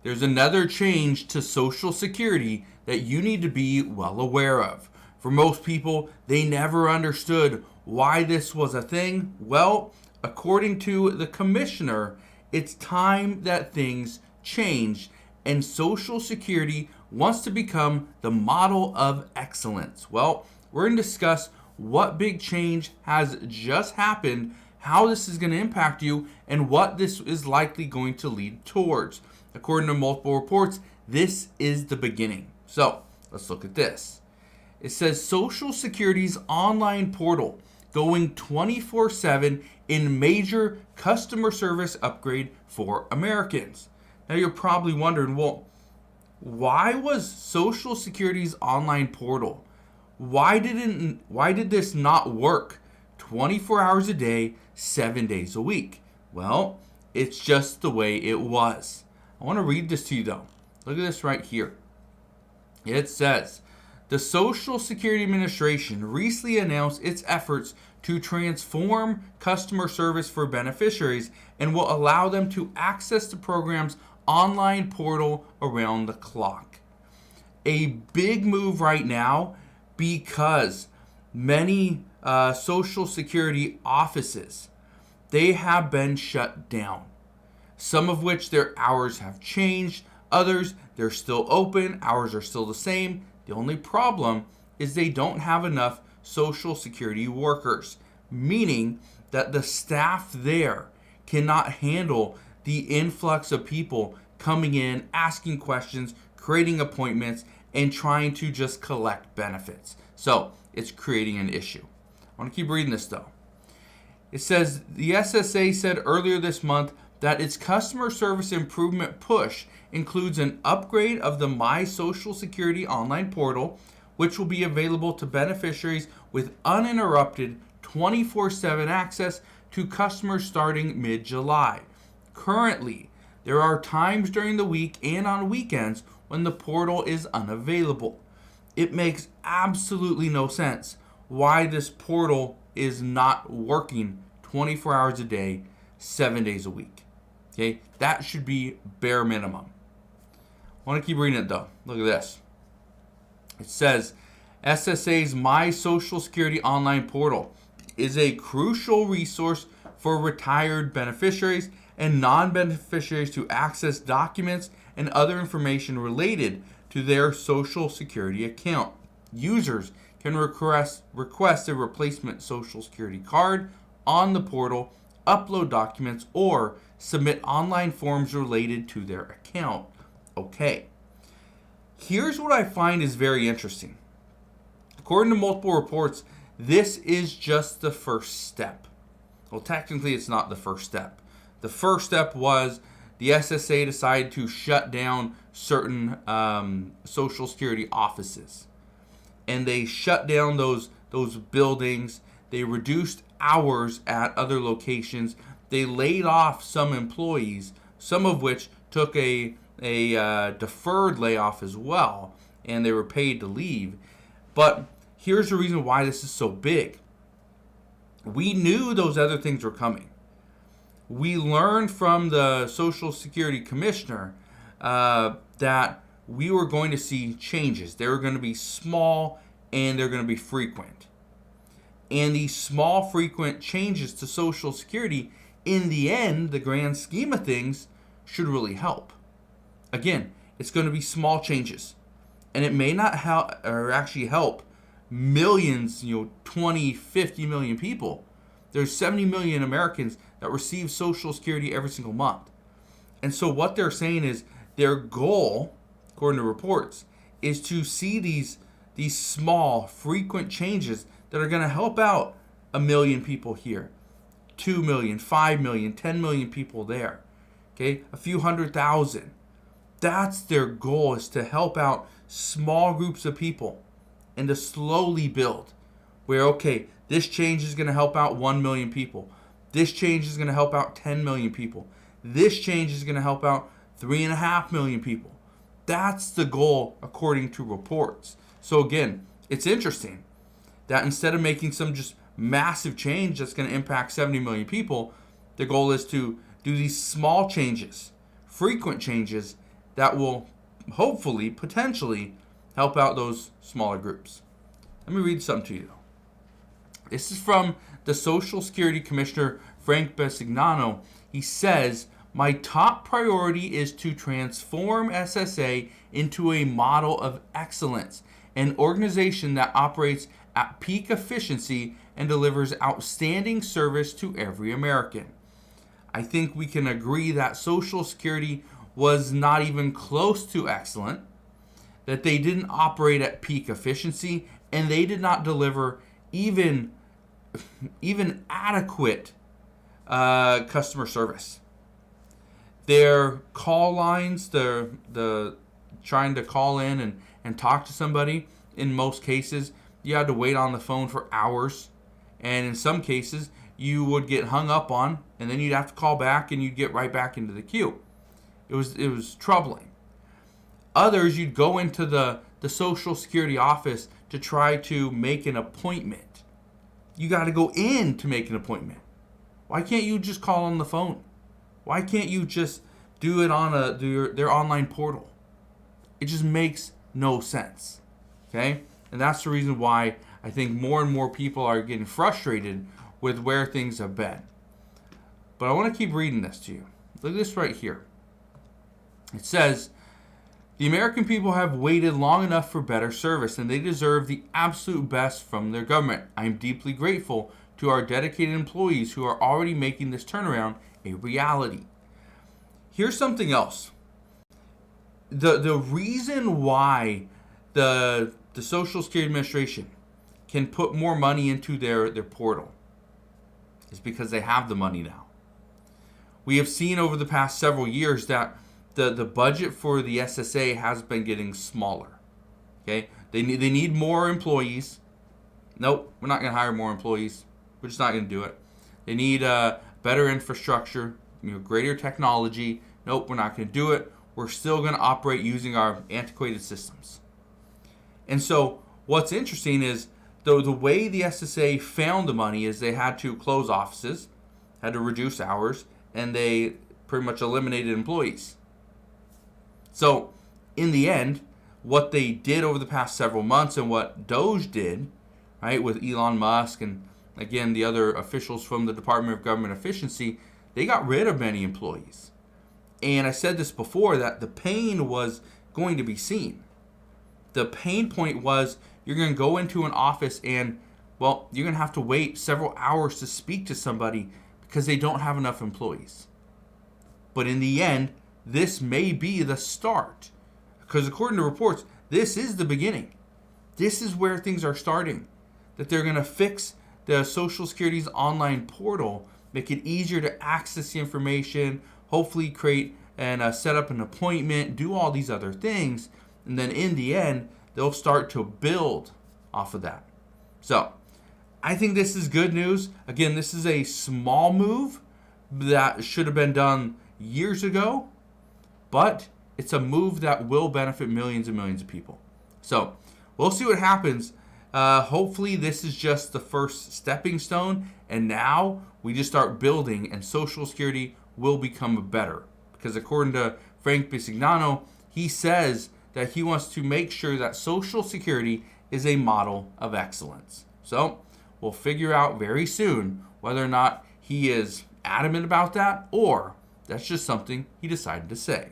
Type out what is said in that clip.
there's another change to Social Security that you need to be well aware of. For most people, they never understood why this was a thing. Well, according to the commissioner, it's time that things change, and Social Security wants to become the model of excellence. Well, we're going to discuss what big change has just happened, how this is going to impact you, and what this is likely going to lead towards. According to multiple reports, this is the beginning. So, let's look at this. It says Social Security's online portal going 24/7 in major customer service upgrade for Americans. Now you're probably wondering, well, why was Social Security's online portal? Why did this not work 24 hours a day, 7 days a week? Well, it's just the way it was. I want to read this to you though. Look at this right here. It says, the Social Security Administration recently announced its efforts to transform customer service for beneficiaries and will allow them to access the program's online portal around the clock. A big move right now because many Social Security offices, they have been shut down. Some of which their hours have changed, others they're still open, hours are still the same. The only problem is they don't have enough Social Security workers, meaning that the staff there cannot handle the influx of people coming in, asking questions, creating appointments, and trying to just collect benefits. So it's creating an issue. I want to keep reading this though. It says the SSA said earlier this month that its customer service improvement push includes an upgrade of the My Social Security online portal, which will be available to beneficiaries with uninterrupted 24/7 access to customers starting mid-July. Currently, there are times during the week and on weekends when the portal is unavailable. It makes absolutely no sense why this portal is not working 24 hours a day, 7 days a week. Okay, that should be bare minimum. I want to keep reading it though. Look at this. It says SSA's My Social Security online portal is a crucial resource for retired beneficiaries and non-beneficiaries to access documents and other information related to their Social Security account. Users can request a replacement Social Security card on the portal, upload documents, or submit online forms related to their account. Okay. Here's what I find is very interesting. According to multiple reports, this is just the first step. Well, technically, it's not the first step. The first step was the SSA decided to shut down certain Social Security offices. And they shut down those buildings. They reduced hours at other locations. They laid off some employees, some of which took a deferred layoff as well, and they were paid to leave. But here's the reason why this is so big. We knew those other things were coming. We learned from the Social Security Commissioner that we were going to see changes. They were going to be small and they're going to be frequent. And these small, frequent changes to Social Security, in the end, the grand scheme of things, should really help. Again, it's going to be small changes. And it may not help or actually help millions, 20, 50 million people. There's 70 million Americans that receive Social Security every single month. And so what they're saying is their goal, according to reports, is to see these small, frequent changes that are going to help out 1 million people here, 2 million, 5 million, 10 million people there. Okay, a few 100,000. That's their goal, is to help out small groups of people and to slowly build where, okay, this change is going to help out 1 million people. This change is going to help out 10 million people. This change is going to help out 3.5 million people. That's the goal according to reports. So again, it's interesting that instead of making some just massive change that's going to impact 70 million people, the goal is to do these small changes, frequent changes, that will hopefully, potentially, help out those smaller groups. Let me read something to you. This is from the Social Security Commissioner, Frank Bisignano. He says, "My top priority is to transform SSA into a model of excellence, an organization that operates at peak efficiency and delivers outstanding service to every American." I think we can agree that Social Security was not even close to excellent, that they didn't operate at peak efficiency, and they did not deliver even adequate customer service. Their call lines, the trying to call in and talk to somebody, in most cases, you had to wait on the phone for hours. And in some cases, you would get hung up on, and then you'd have to call back, and you'd get right back into the queue. It was troubling. Others, you'd go into the Social Security office to try to make an appointment. You got to go in to make an appointment. Why can't you just call on the phone? Why can't you just do it on their online portal? It just makes no sense. Okay? And that's the reason why I think more and more people are getting frustrated with where things have been. But I want to keep reading this to you. Look at this right here. It says, "The American people have waited long enough for better service, and they deserve the absolute best from their government. I am deeply grateful to our dedicated employees who are already making this turnaround a reality." Here's something else. The reason why the Social Security Administration can put more money into their portal is because they have the money now. We have seen over the past several years that the budget for the SSA has been getting smaller. Okay, they need more employees. Nope, we're not going to hire more employees. We're just not going to do it. They need better infrastructure, greater technology. Nope, we're not going to do it. We're still going to operate using our antiquated systems. And so what's interesting is the way the SSA found the money is they had to close offices, had to reduce hours, and they pretty much eliminated employees. So in the end, what they did over the past several months and what Doge did, right, with Elon Musk and again the other officials from the Department of Government Efficiency, they got rid of many employees. And I said this before, that the pain was going to be seen. The pain point was you're going to go into an office and, well, you're going to have to wait several hours to speak to somebody because they don't have enough employees. But in the end, this may be the start. Because according to reports, this is the beginning. This is where things are starting. That they're going to fix the Social Security's online portal, make it easier to access the information, hopefully create and set up an appointment, do all these other things. And then in the end, they'll start to build off of that. So I think this is good news. Again, this is a small move that should have been done years ago, but it's a move that will benefit millions and millions of people. So we'll see what happens. Hopefully this is just the first stepping stone, and now we just start building, and Social Security will become better. Because according to Frank Bisignano, he says that he wants to make sure that Social Security is a model of excellence. So we'll figure out very soon whether or not he is adamant about that, or that's just something he decided to say.